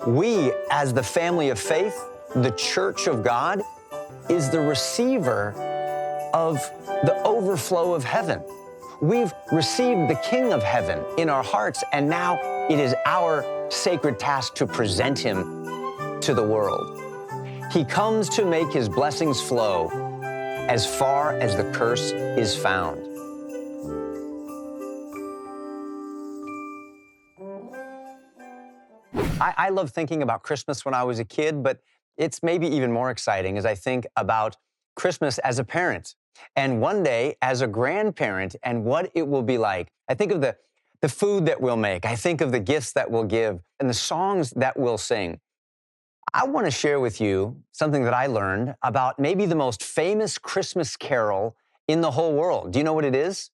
We, as the family of faith, the church of God, is the receiver of the overflow of heaven. We've received the King of heaven in our hearts, and now it is our sacred task to present him to the world. He comes to make his blessings flow as far as the curse is found. I love thinking about Christmas when I was a kid, but it's maybe even more exciting as I think about Christmas as a parent and one day as a grandparent and what it will be like. I think of the food that we'll make. I think of the gifts that we'll give and the songs that we'll sing. I want to share with you something that I learned about maybe the most famous Christmas carol in the whole world. Do you know what it is?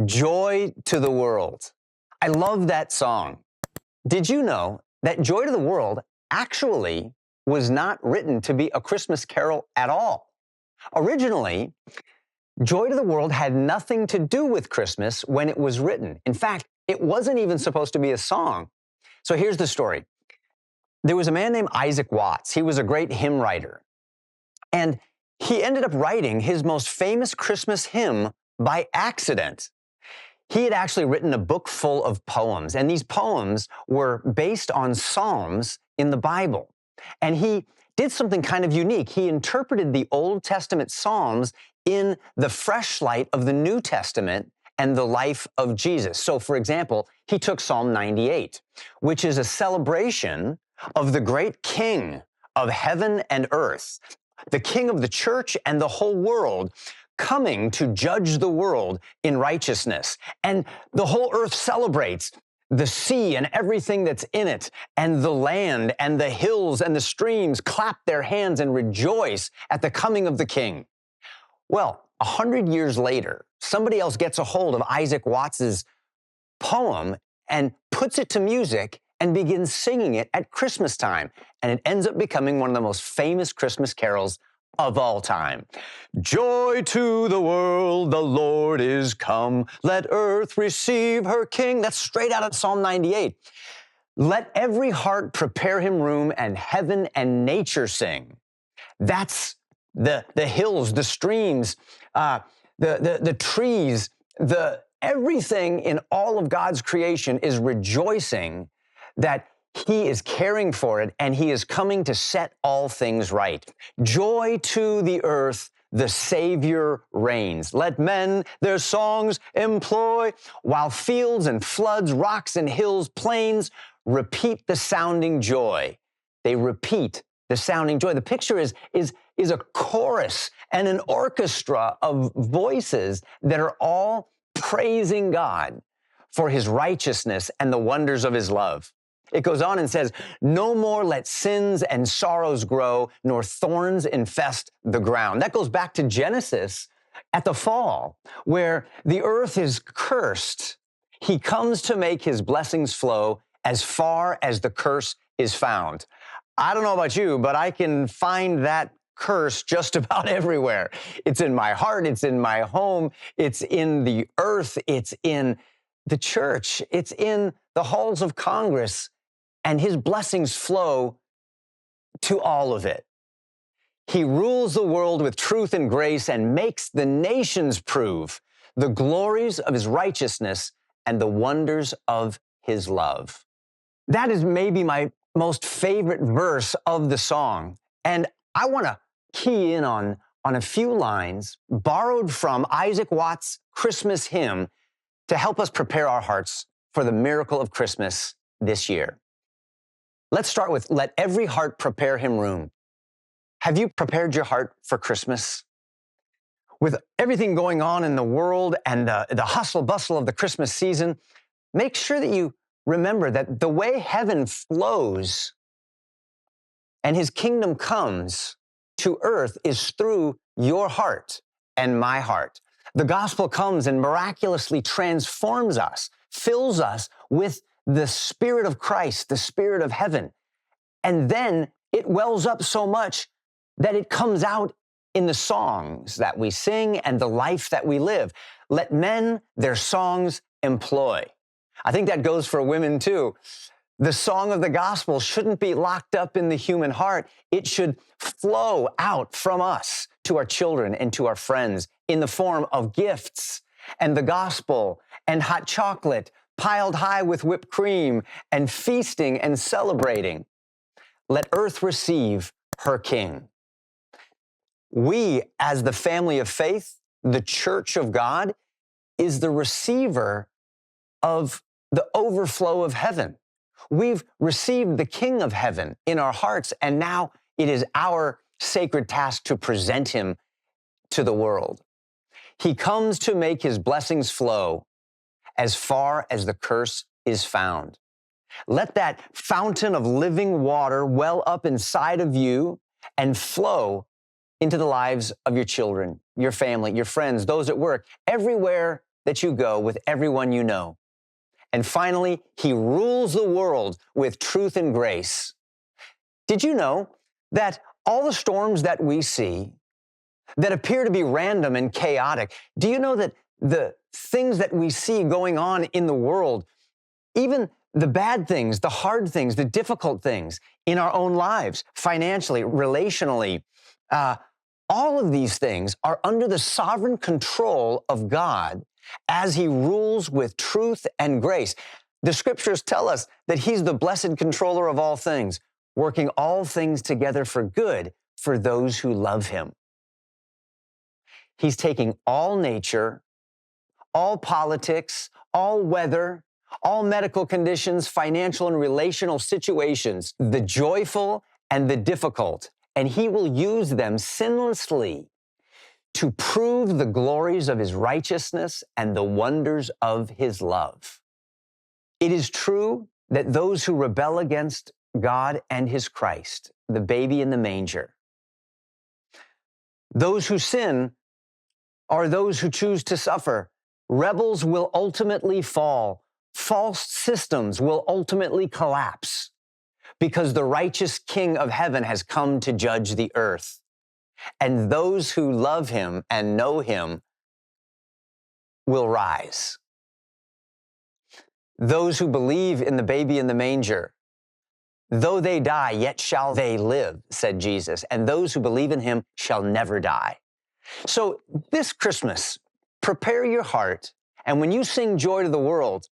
Joy to the World. I love that song. Did you know that Joy to the World actually was not written to be a Christmas carol at all? Originally, Joy to the World had nothing to do with Christmas when it was written. In fact, it wasn't even supposed to be a song. So here's the story. There was a man named Isaac Watts. He was a great hymn writer. And he ended up writing his most famous Christmas hymn by accident. He had actually written a book full of poems, and these poems were based on Psalms in the Bible. And he did something kind of unique. He interpreted the Old Testament Psalms in the fresh light of the New Testament and the life of Jesus. So, for example, he took Psalm 98, which is a celebration of the great King of heaven and earth, the King of the church and the whole world, coming to judge the world in righteousness. And the whole earth celebrates the sea and everything that's in it, and the land and the hills and the streams clap their hands and rejoice at the coming of the King. Well, 100 years later, somebody else gets a hold of Isaac Watts's poem and puts it to music and begins singing it at Christmas time. And it ends up becoming one of the most famous Christmas carols of all time. Joy to the world, the Lord is come. Let earth receive her King. That's straight out of Psalm 98. Let every heart prepare him room, and heaven and nature sing. That's the hills, the streams, the trees, everything in all of God's creation is rejoicing that he is caring for it, and he is coming to set all things right. Joy to the earth, the Savior reigns. Let men their songs employ, while fields and floods, rocks and hills, plains, repeat the sounding joy. They repeat the sounding joy. The picture is a chorus and an orchestra of voices that are all praising God for his righteousness and the wonders of his love. It goes on and says, no more let sins and sorrows grow, nor thorns infest the ground. That goes back to Genesis at the fall, where the earth is cursed. He comes to make his blessings flow as far as the curse is found. I don't know about you, but I can find that curse just about everywhere. It's in my heart. It's in my home. It's in the earth. It's in the church. It's in the halls of Congress. And his blessings flow to all of it. He rules the world with truth and grace and makes the nations prove the glories of his righteousness and the wonders of his love. That is maybe my most favorite verse of the song. And I want to key in on a few lines borrowed from Isaac Watts' Christmas hymn to help us prepare our hearts for the miracle of Christmas this year. Let's start with, let every heart prepare him room. Have you prepared your heart for Christmas? With everything going on in the world and the hustle bustle of the Christmas season, make sure that you remember that the way heaven flows and his kingdom comes to earth is through your heart and my heart. The gospel comes and miraculously transforms us, fills us with the Spirit of Christ, the Spirit of heaven. And then it wells up so much that it comes out in the songs that we sing and the life that we live. Let men their songs employ. I think that goes for women too. The song of the gospel shouldn't be locked up in the human heart. It should flow out from us to our children and to our friends in the form of gifts and the gospel and hot chocolate piled high with whipped cream and feasting and celebrating. Let earth receive her King. We, as the family of faith, the church of God, is the receiver of the overflow of heaven. We've received the King of heaven in our hearts, and now it is our sacred task to present him to the world. He comes to make his blessings flow as far as the curse is found. Let that fountain of living water well up inside of you and flow into the lives of your children, your family, your friends, those at work, everywhere that you go with everyone you know. And finally, he rules the world with truth and grace. Did you know that all the storms that we see that appear to be random and chaotic, do you know that the things that we see going on in the world, even the bad things, the hard things, the difficult things in our own lives, financially, relationally, all of these things are under the sovereign control of God as he rules with truth and grace. The scriptures tell us that he's the blessed controller of all things, working all things together for good for those who love him. He's taking all nature, all politics, all weather, all medical conditions, financial and relational situations, the joyful and the difficult, and he will use them sinlessly to prove the glories of his righteousness and the wonders of his love. It is true that those who rebel against God and his Christ, the baby in the manger, those who sin are those who choose to suffer. Rebels will ultimately fall. False systems will ultimately collapse because the righteous King of heaven has come to judge the earth. And those who love him and know him will rise. Those who believe in the baby in the manger, though they die, yet shall they live, said Jesus. And those who believe in him shall never die. So this Christmas, prepare your heart. And when you sing Joy to the World,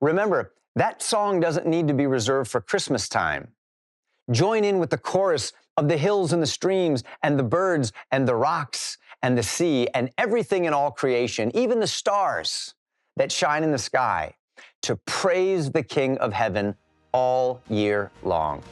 remember, that song doesn't need to be reserved for Christmas time. Join in with the chorus of the hills and the streams and the birds and the rocks and the sea and everything in all creation, even the stars that shine in the sky, to praise the King of heaven all year long.